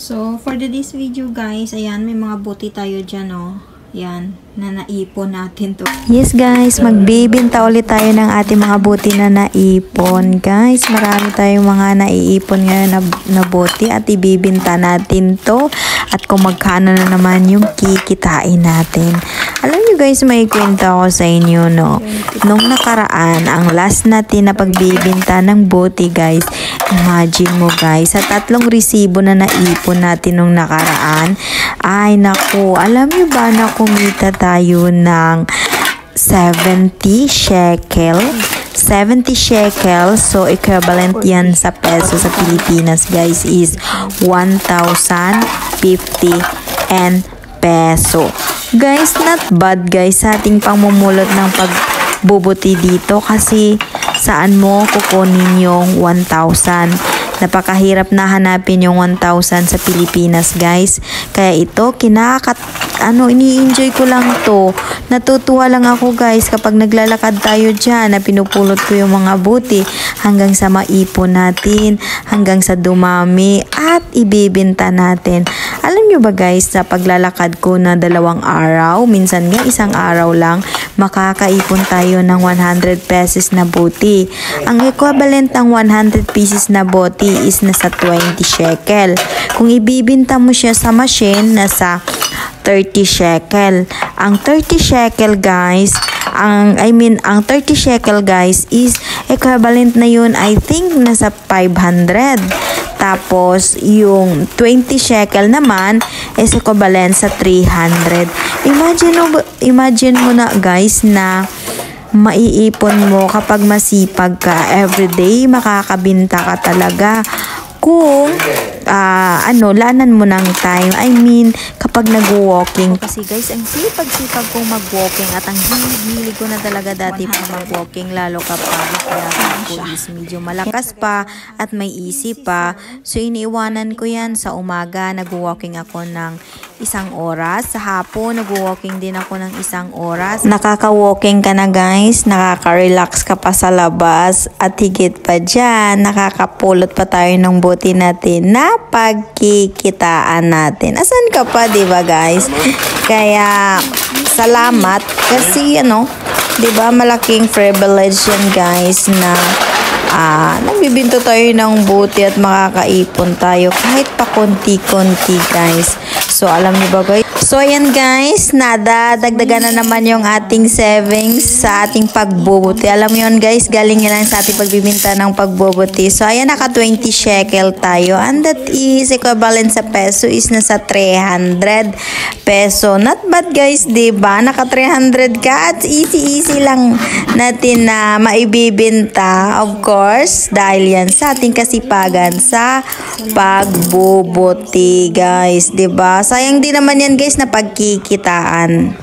So, for today's video guys, ayan, may mga buti tayo dyan, oh. Ayan, na naipon natin to. Yes guys, magbibinta ulit tayo ng ating mga buti na naipon. Guys, marami tayong mga naiipon ngayon na buti at ibibinta natin to. At kung magkano na naman yung kikitain natin. Alam nyo guys, may kwento ako sa inyo, no? Nung nakaraan, ang last natin na pagbibinta ng buti guys, imagine mo guys, sa 3 resibo na naipon natin nung nakaraan, ay naku, alam nyo ba na kumita tayo ng 70 shekel? 70 shekel, so equivalent yan sa peso sa Pilipinas guys is 1,050 peso. Guys, not bad guys sa ating pangmumulot ng pagbubuti dito kasi saan mo kukunin yung 1,000. Napakahirap na hanapin yung 1,000 sa Pilipinas guys. Kaya ito, ini-enjoy ko lang to. Natutuwa lang ako guys kapag naglalakad tayo dyan na pinupulot ko yung mga buti hanggang sa maipon natin, hanggang sa dumami at ibibinta natin. Alam nyo ba guys, sa paglalakad ko na 2 araw, minsan nga 1 araw lang, makakaipon tayo ng 100 pesos na buti. Ang equivalent ng 100 pieces na buti is nasa 20 shekel. Kung ibibinta mo siya sa machine, nasa 30 shekel. Ang 30 shekel guys, ang 30 shekel guys is equivalent na yun, I think nasa 500. Tapos yung 20 shekel naman is equivalent sa 300. Imagine mo na guys na maiipon mo kapag masipag ka. Everyday makakabinta ka talaga. Kung lanan mo ng time. I mean, kapag nag-walking. Kasi guys, ang sipag-sipag kong mag-walking at ang hilig ko na talaga dati pa mag-walking, lalo kapag ko is medyo malakas pa at may isip pa. So, iniiwanan ko yan sa umaga. Nag-walking ako ng 1 oras. Sa hapon, nag-walking din ako ng 1 oras. Nakaka-walking ka na guys. Nakaka-relax ka pa sa labas. At higit pa dyan, nakakapulot pa tayo ng buti natin na pagkikitaan natin. Asan ka pa, diba guys? Kaya, salamat. Kasi, diba, malaking privilege yan guys na nagbibinto tayo ng buti at makakaipon tayo kahit pa konti-konti guys. So, alam niyo ba guys? So, ayan guys, dagdagan na naman yung ating savings sa ating pagbubuti. Alam mo yun guys, galing yan sa ating pagbibinta ng pagbubuti. So, ayan, naka 20 shekel tayo. And that is equivalent sa peso is nasa 300 peso. Not bad guys, diba? Naka 300 ka at easy lang natin na maibibinta. Of course, dahil yan sa ating kasipagan sa pagbubuti guys, diba? Sayang din naman yan guys na pagkikitaan.